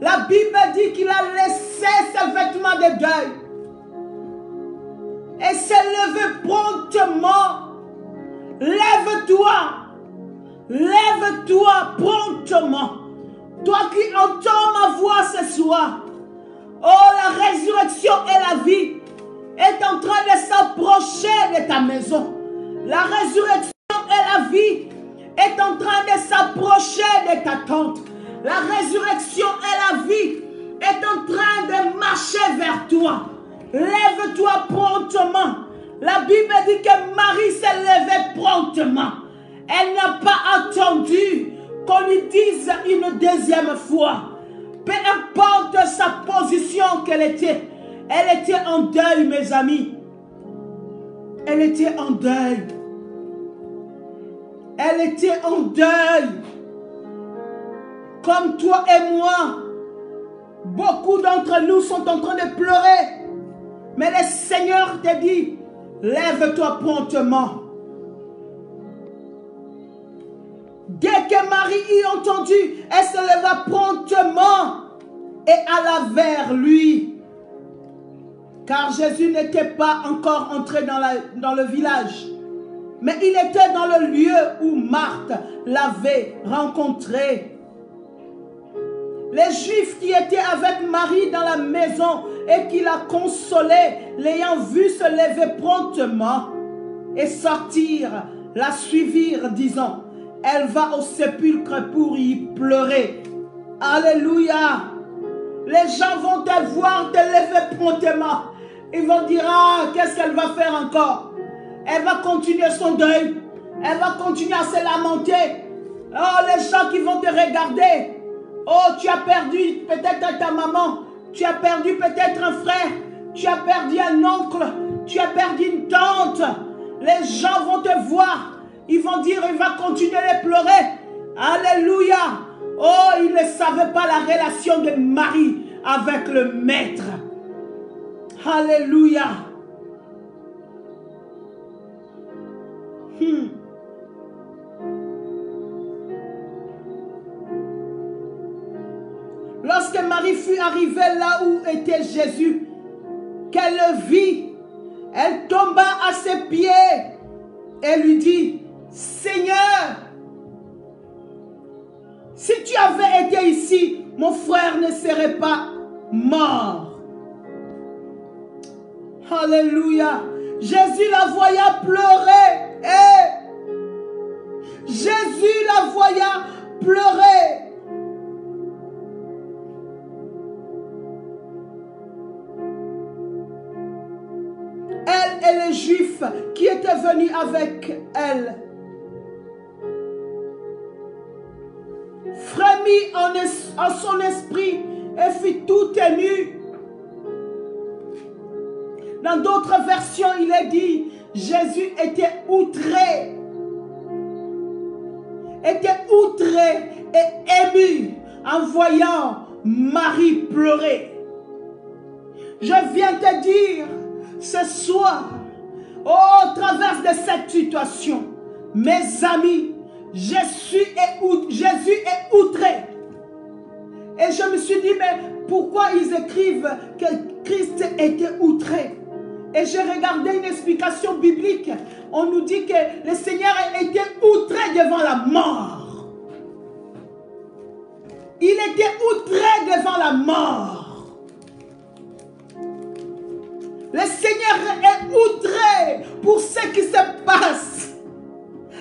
la Bible dit qu'il a laissé ses vêtements de deuil et s'est levé promptement. Lève-toi, lève-toi promptement. Toi qui entends ma voix ce soir, oh, la résurrection et la vie est en train de s'approcher de ta maison. La résurrection et la vie est en train de s'approcher de ta tente. La résurrection et la vie est en train de marcher vers toi. Lève-toi promptement. La Bible dit que Marie s'est levée promptement. Elle n'a pas attendu qu'on lui dise une deuxième fois. Peu importe sa position qu'elle était. Elle était en deuil, mes amis. Elle était en deuil. Elle était en deuil. Comme toi et moi, beaucoup d'entre nous sont en train de pleurer. Mais le Seigneur te dit, lève-toi promptement. Dès que Marie y entendu, elle se leva promptement et alla vers lui. Car Jésus n'était pas encore entré dans le village. Mais il était dans le lieu où Marthe l'avait rencontré. Les Juifs qui étaient avec Marie dans la maison et qui la consolaient, l'ayant vue se lever promptement et sortir, la suivirent, disant, elle va au sépulcre pour y pleurer. Alléluia. Les gens vont te voir te lever promptement. Ils vont dire, ah, qu'est-ce qu'elle va faire encore? Elle va continuer son deuil. Elle va continuer à se lamenter. Oh, les gens qui vont te regarder. Oh, tu as perdu peut-être ta maman. Tu as perdu peut-être un frère. Tu as perdu un oncle. Tu as perdu une tante. Les gens vont te voir. Ils vont dire, il va continuer à pleurer. Alléluia. Oh, ils ne savaient pas la relation de Marie avec le Maître. Alléluia. Lorsque Marie fut arrivée là où était Jésus, qu'elle le vit, elle tomba à ses pieds et lui dit, Seigneur, si tu avais été ici, mon frère ne serait pas mort. Alléluia. Jésus la voya pleurer. Jésus la voya pleurer. Elle et les Juifs qui étaient venus avec elle frémit en son esprit et fut tout ému. Dans d'autres versions, il est dit, Jésus était outré et ému en voyant Marie pleurer. Je viens te dire ce soir, au travers de cette situation, mes amis, Jésus est outré. Et je me suis dit, mais pourquoi ils écrivent que Christ était outré? Et j'ai regardé une explication biblique. On nous dit que le Seigneur était outré devant la mort. Il était outré devant la mort. Le Seigneur est outré pour ce qui se passe.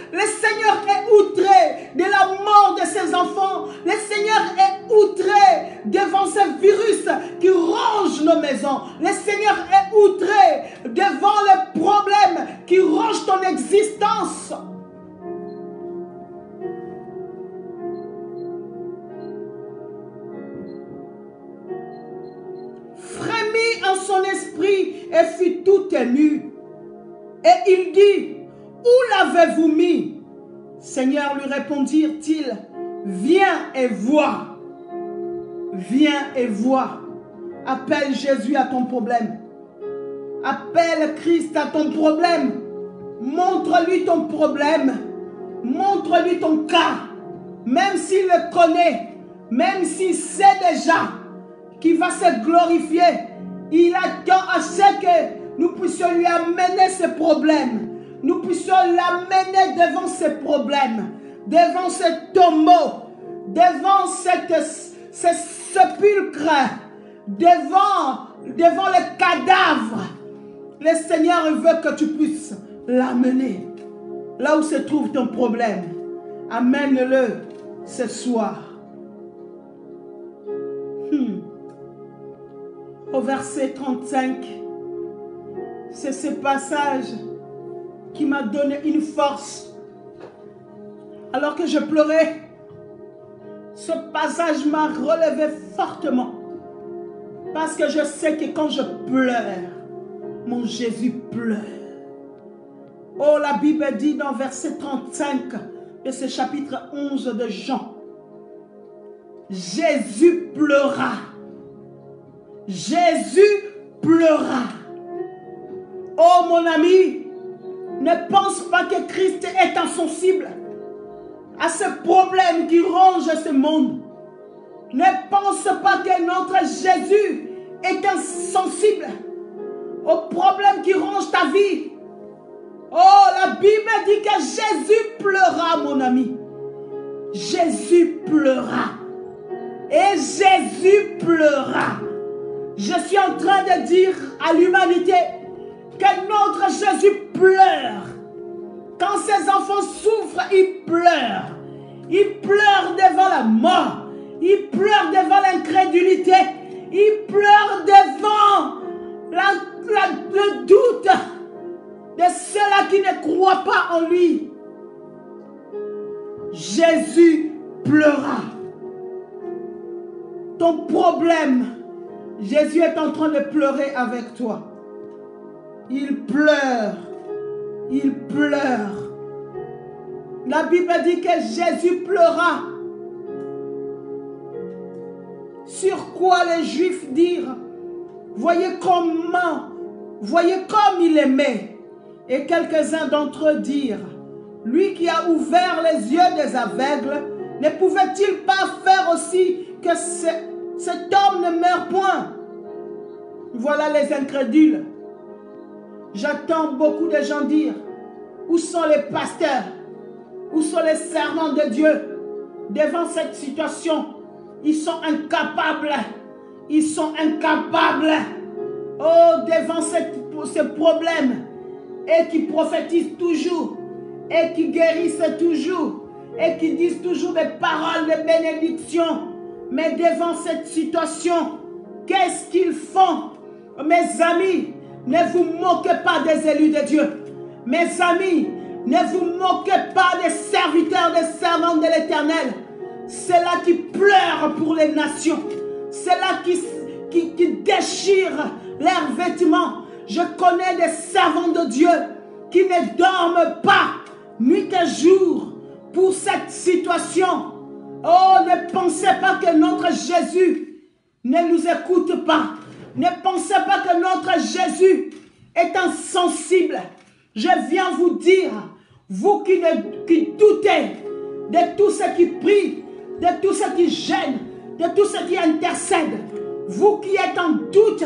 Le Seigneur est outré de la mort de ses enfants. Le Seigneur est outré devant ce virus qui ronge nos maisons. Le Seigneur est outré devant les problèmes qui rongent ton existence. Frémit en son esprit et fut tout ému. Et il dit, où l'avez-vous mis? Seigneur, lui répondirent-ils, viens et vois. Viens et vois. Appelle Jésus à ton problème. Appelle Christ à ton problème. Montre-lui ton problème. Montre-lui ton cas. Même s'il le connaît, même s'il sait déjà qu'il va se glorifier, il attend à ce que nous puissions lui amener ce problème. Nous puissions l'amener devant ces problèmes, devant ce tombeau, devant ce sépulcre, devant le cadavre. Le Seigneur veut que tu puisses l'amener là où se trouve ton problème. Amène-le ce soir. Au verset 35, c'est ce passage qui m'a donné une force alors que je pleurais. Ce passage m'a relevé fortement parce que je sais que quand je pleure, mon Jésus pleure. Oh, la Bible dit dans verset 35 de ce chapitre 11 de Jean, Jésus pleura. Jésus pleura. Oh mon ami, ne pense pas que Christ est insensible à ce problème qui ronge ce monde. Ne pense pas que notre Jésus est insensible au problème qui ronge ta vie. Oh, la Bible dit que Jésus pleura, mon ami. Jésus pleura. Et Jésus pleura. Je suis en train de dire à l'humanité que notre Jésus pleure. Quand ses enfants souffrent, il pleure. Il pleure devant la mort. Il pleure devant l'incrédulité. Il pleure devant le doute de ceux-là qui ne croient pas en lui. Jésus pleura. Ton problème, Jésus est en train de pleurer avec toi. Il pleure. Il pleure. La Bible dit que Jésus pleura. Sur quoi les Juifs dirent, voyez comme il aimait. Et quelques-uns d'entre eux dirent, lui qui a ouvert les yeux des aveugles, ne pouvait-il pas faire aussi que cet homme ne meure point? Voilà les incrédules. J'entends beaucoup de gens dire, où sont les pasteurs? Où sont les servants de Dieu? Devant cette situation, ils sont incapables. Ils sont incapables. Oh, devant ce problème. Et qui prophétisent toujours. Et qui guérissent toujours. Et qui disent toujours des paroles de bénédiction. Mais devant cette situation, qu'est-ce qu'ils font? Mes amis, ne vous moquez pas des élus de Dieu. Mes amis, ne vous moquez pas des serviteurs, des servants de l'Éternel. C'est là qui pleurent pour les nations. C'est là qui déchirent leurs vêtements. Je connais des servants de Dieu qui ne dorment pas nuit et jour pour cette situation. Oh, ne pensez pas que notre Jésus ne nous écoute pas. Ne pensez pas que notre Jésus est insensible. Je viens vous dire, vous qui doutez de tous ceux qui prient, de tous ceux qui gênent, de tous ceux qui intercèdent, vous qui êtes en doute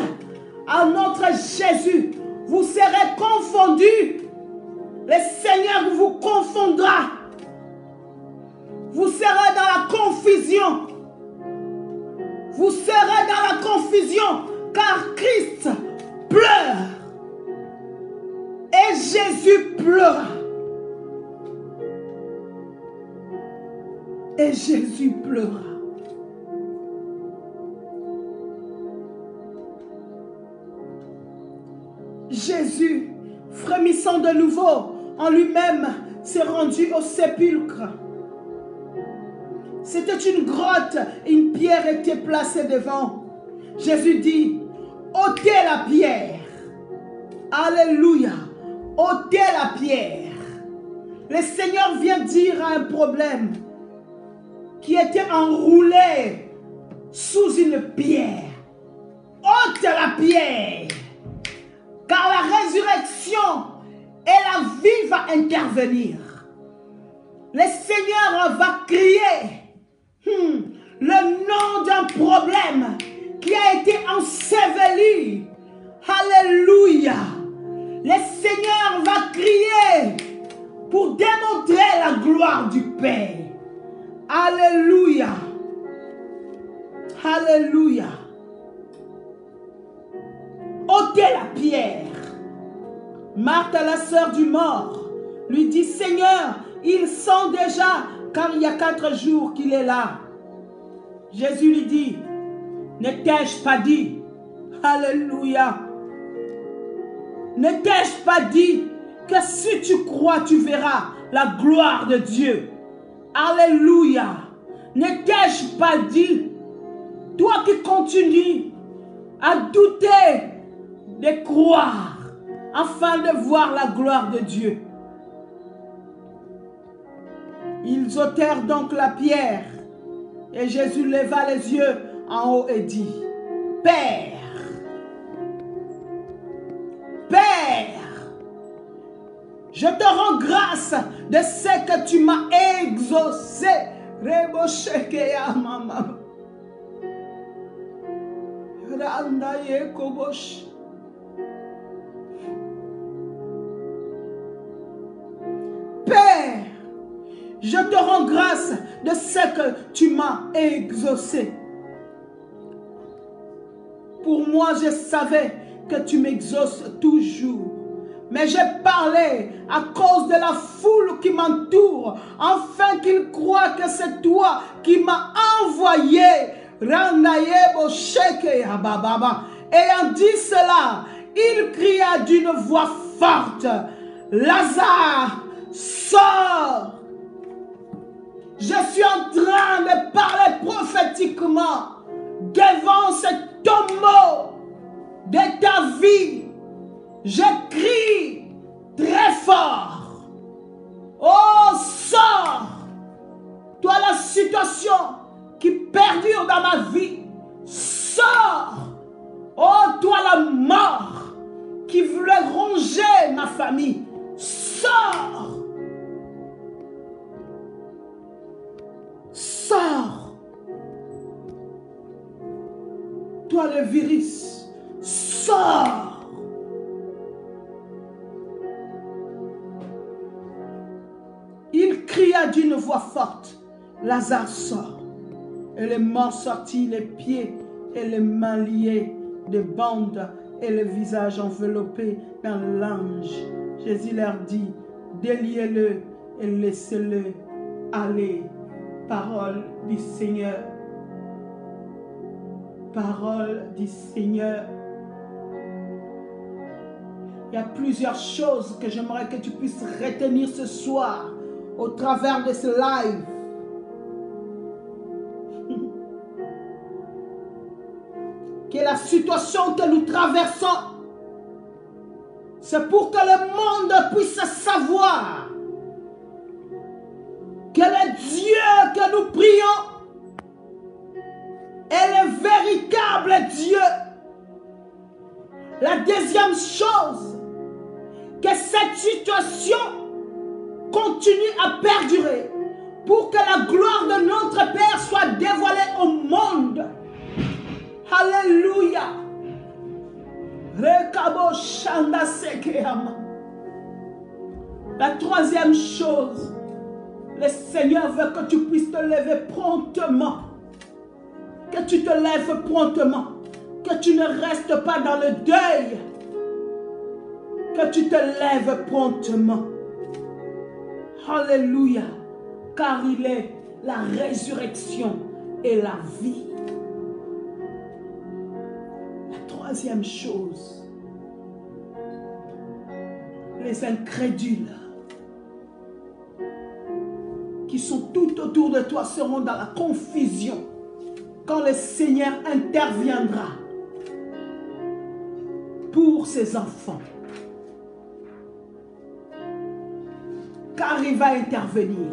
à notre Jésus, vous serez confondus. Le Seigneur vous confondra. Vous serez dans la confusion. Vous serez dans la confusion, car Christ pleure. Et Jésus pleura. Et Jésus pleura. Jésus, frémissant de nouveau en lui-même, s'est rendu au sépulcre. C'était une grotte et une pierre était placée devant. Jésus dit, ôtez la pierre. Alléluia. Ôtez la pierre. Le Seigneur vient dire à un problème qui était enroulé sous une pierre. Ôte la pierre. Car la résurrection et la vie va intervenir. Le Seigneur va crier le nom d'un problème qui a été enseveli. Alléluia. Le Seigneur va crier pour démontrer la gloire du Père. Alléluia. Alléluia. Ôtez la pierre. Marthe, la sœur du mort, lui dit, Seigneur, il sent déjà, car il y a 4 jours qu'il est là. Jésus lui dit, ne t'ai-je pas dit, alléluia, ne t'ai-je pas dit que si tu crois, tu verras la gloire de Dieu. Alléluia. Ne t'ai-je pas dit, toi qui continues à douter de croire, afin de voir la gloire de Dieu. Ils ôtèrent donc la pierre. Et Jésus leva les yeux en haut et dit, Père, Père, je te rends grâce de ce que tu m'as exaucé. Père, je te rends grâce de ce que tu m'as exaucé. Pour moi, je savais que tu m'exauces toujours. Mais j'ai parlé à cause de la foule qui m'entoure, afin qu'ils croient que c'est toi qui m'as envoyé. Ayant dit cela, il cria d'une voix forte, Lazare, sors! Je suis en train de parler prophétiquement devant ce tombeau de ta vie. Je crie très fort. Oh, sors! Toi, la situation qui perdure dans ma vie, sors! Oh, toi, la mort qui voulait ronger ma famille, sors! Sors! Toi, le virus, sors! Il cria d'une voix forte, Lazare sort. Et les morts sortis, les pieds et les mains liés de bandes et le visage enveloppé d'un linge. Jésus leur dit, déliez-le et laissez-le aller. Parole du Seigneur. Parole du Seigneur. Il y a plusieurs choses que j'aimerais que tu puisses retenir ce soir au travers de ce live. Que la situation que nous traversons, c'est pour que le monde puisse savoir que le Dieu que nous prions est le véritable Dieu. La deuxième chose, que cette situation continue à perdurer pour que la gloire de notre Père soit dévoilée au monde. Alléluia. La troisième chose, le Seigneur veut que tu puisses te lever promptement. Que tu te lèves promptement. Que tu ne restes pas dans le deuil. Que tu te lèves promptement. Alléluia. Car il est la résurrection et la vie. La troisième chose, les incrédules qui sont tout autour de toi seront dans la confusion quand le Seigneur interviendra pour ses enfants. Car il va intervenir.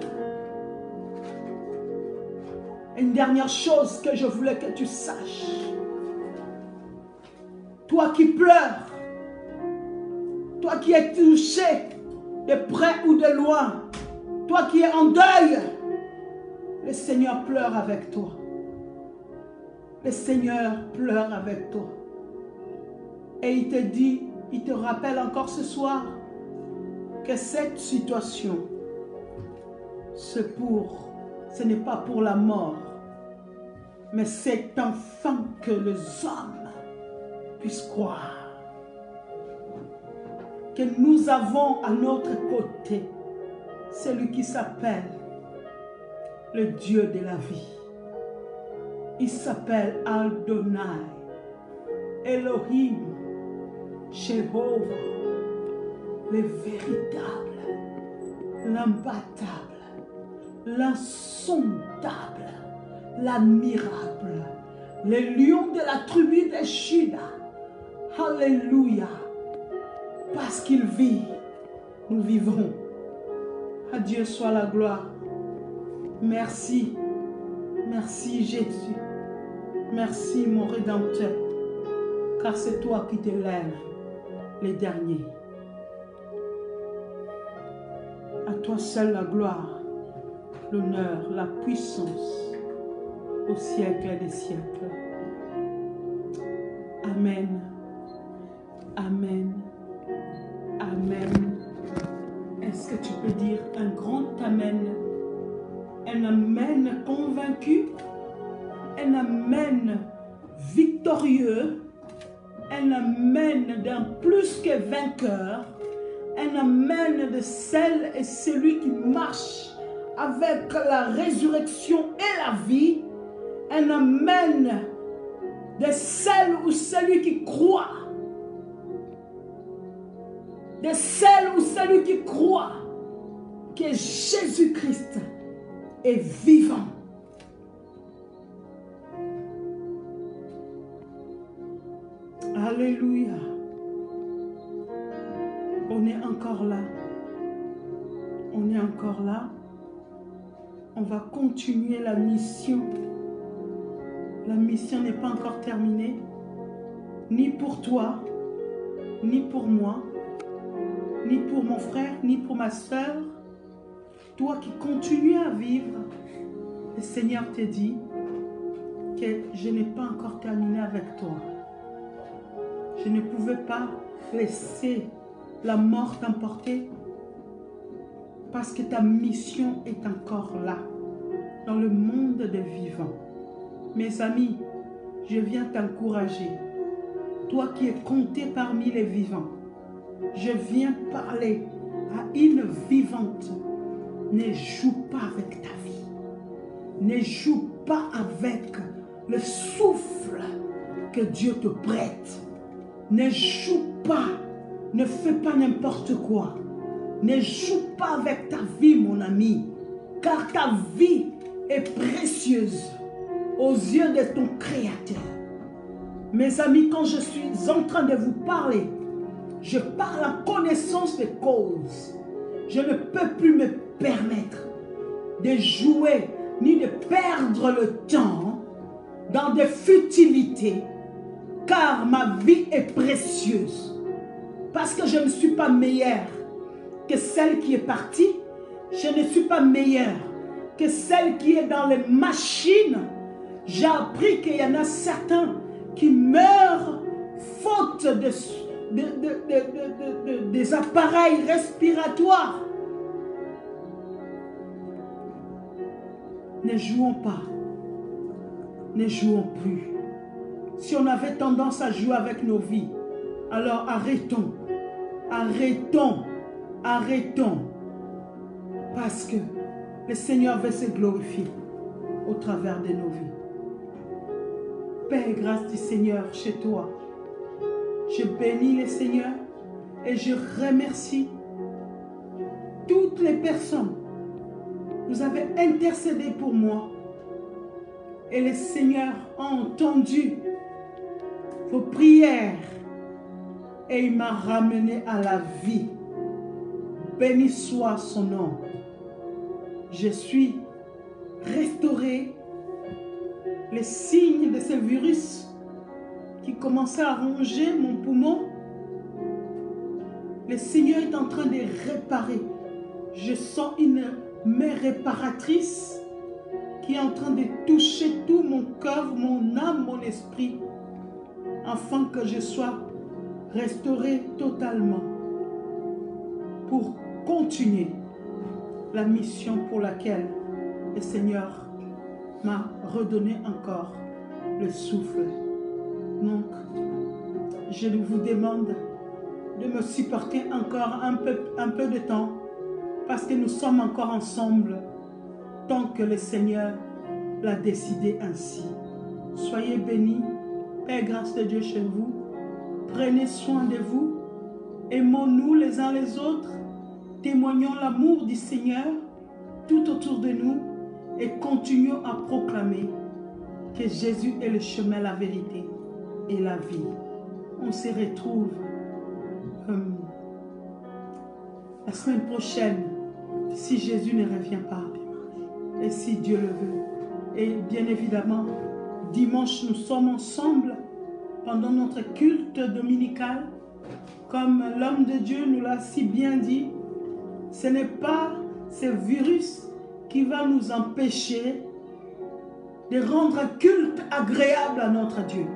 Une dernière chose que je voulais que tu saches. Toi qui pleures, toi qui es touché de près ou de loin, toi qui es en deuil, le Seigneur pleure avec toi. Le Seigneur pleure avec toi. Et il te dit, il te rappelle encore ce soir que cette situation, ce n'est pas pour la mort, mais c'est enfin que les hommes puissent croire que nous avons à notre côté celui qui s'appelle le Dieu de la vie. Il s'appelle Adonai, Elohim, Jéhovah, le véritable, l'imbattable, l'insondable, l'admirable, le lion de la tribu de Juda. Alléluia. Parce qu'il vit, nous vivons. À Dieu soit la gloire. Merci. Merci Jésus. Merci mon Rédempteur. Car c'est toi qui t'élèves les derniers. À toi seul la gloire, l'honneur, la puissance au siècle des siècles. Amen. Amen. Amen. Est-ce que tu peux dire un grand Amen? Un Amen convaincu, un Amen victorieux, un Amen d'un plus que vainqueur, un Amen de celle et celui qui marche avec la résurrection et la vie, un Amen de celle ou celui qui croit, de celle ou celui qui croit que Jésus-Christ est vivant. Alléluia. On est encore là. On est encore là. On va continuer la mission. La mission n'est pas encore terminée. Ni pour toi, ni pour moi, ni pour mon frère, ni pour ma soeur. Toi qui continues à vivre, le Seigneur te dit que je n'ai pas encore terminé avec toi. Je ne pouvais pas laisser la mort t'emporter parce que ta mission est encore là, dans le monde des vivants. Mes amis, je viens t'encourager. Toi qui es compté parmi les vivants, je viens parler à une vivante. Ne joue pas avec ta vie. Ne joue pas avec le souffle que Dieu te prête. Ne joue pas. Ne fais pas n'importe quoi. Ne joue pas avec ta vie, mon ami. Car ta vie est précieuse aux yeux de ton Créateur. Mes amis, quand je suis en train de vous parler, je parle en connaissance de cause. Je ne peux plus me permettre de jouer ni de perdre le temps dans des futilités, car ma vie est précieuse. Parce que je ne suis pas meilleure que celle qui est partie, je ne suis pas meilleure que celle qui est dans les machines. J'ai appris qu'il y en a certains qui meurent faute des appareils respiratoires. Ne jouons pas. Ne jouons plus. Si on avait tendance à jouer avec nos vies, alors arrêtons. Arrêtons. Arrêtons. Parce que le Seigneur veut se glorifier au travers de nos vies. Paix et grâce du Seigneur chez toi. Je bénis le Seigneur et je remercie toutes les personnes. Vous avez intercédé pour moi et le Seigneur a entendu vos prières et il m'a ramené à la vie. Béni soit son nom. Je suis restauré. Les signes de ce virus qui commençait à ronger mon poumon, le Seigneur est en train de réparer. Je sens une main réparatrice qui est en train de toucher tout mon cœur, mon âme, mon esprit, afin que je sois restauré totalement pour continuer la mission pour laquelle le Seigneur m'a redonné encore le souffle. Donc, je vous demande de me supporter encore un peu de temps parce que nous sommes encore ensemble tant que le Seigneur l'a décidé ainsi. Soyez bénis, paix et grâce de Dieu chez vous. Prenez soin de vous. Aimons-nous les uns les autres. Témoignons l'amour du Seigneur tout autour de nous et continuons à proclamer que Jésus est le chemin, la vérité et la vie. On se retrouve la semaine prochaine si Jésus ne revient pas. Et si Dieu le veut. Et bien évidemment, dimanche, nous sommes ensemble pendant notre culte dominical. Comme l'homme de Dieu nous l'a si bien dit, ce n'est pas ce virus qui va nous empêcher de rendre un culte agréable à notre Dieu.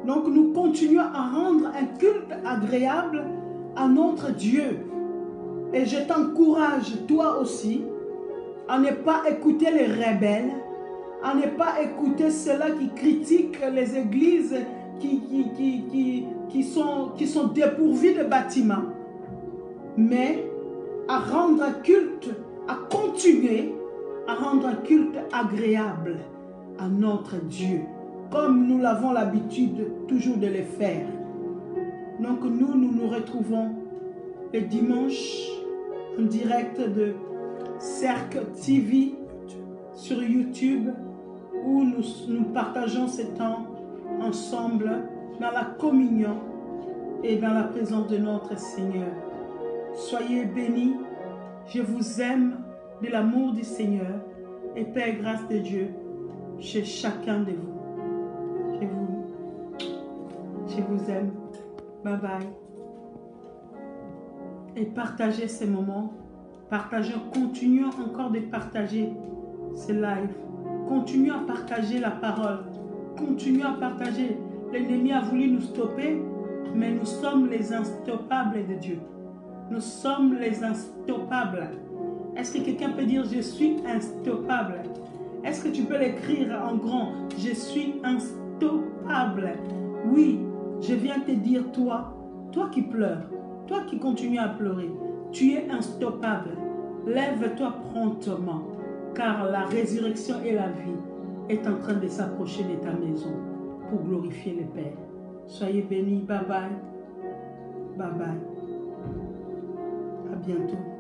Donc nous continuons à rendre un culte agréable à notre Dieu. Et je t'encourage, toi aussi, à ne pas écouter les rebelles, à ne pas écouter ceux-là qui critiquent les églises qui sont dépourvues de bâtiments, mais à rendre un culte, à continuer à rendre un culte agréable à notre Dieu, comme nous l'avons l'habitude toujours de le faire. Donc nous nous retrouvons le dimanche en direct de Cercle TV sur YouTube, où nous partageons ce temps ensemble dans la communion et dans la présence de notre Seigneur. Soyez bénis, je vous aime de l'amour du Seigneur et paix et grâce de Dieu chez chacun de vous. Je vous aime. Bye bye. Et partagez ces moments. Partageons, continuons encore de partager ce live. Continuons à partager la parole. Continuons à partager. L'ennemi a voulu nous stopper, mais nous sommes les instoppables de Dieu. Nous sommes les instoppables. Est-ce que quelqu'un peut dire « Je suis instoppable » ? Est-ce que tu peux l'écrire en grand « Je suis instoppable ». Oui, je viens te dire toi qui pleures, toi qui continues à pleurer, tu es instoppable. Lève-toi promptement, car la résurrection et la vie est en train de s'approcher de ta maison pour glorifier le Père. Soyez bénis. Bye bye. Bye bye. À bientôt.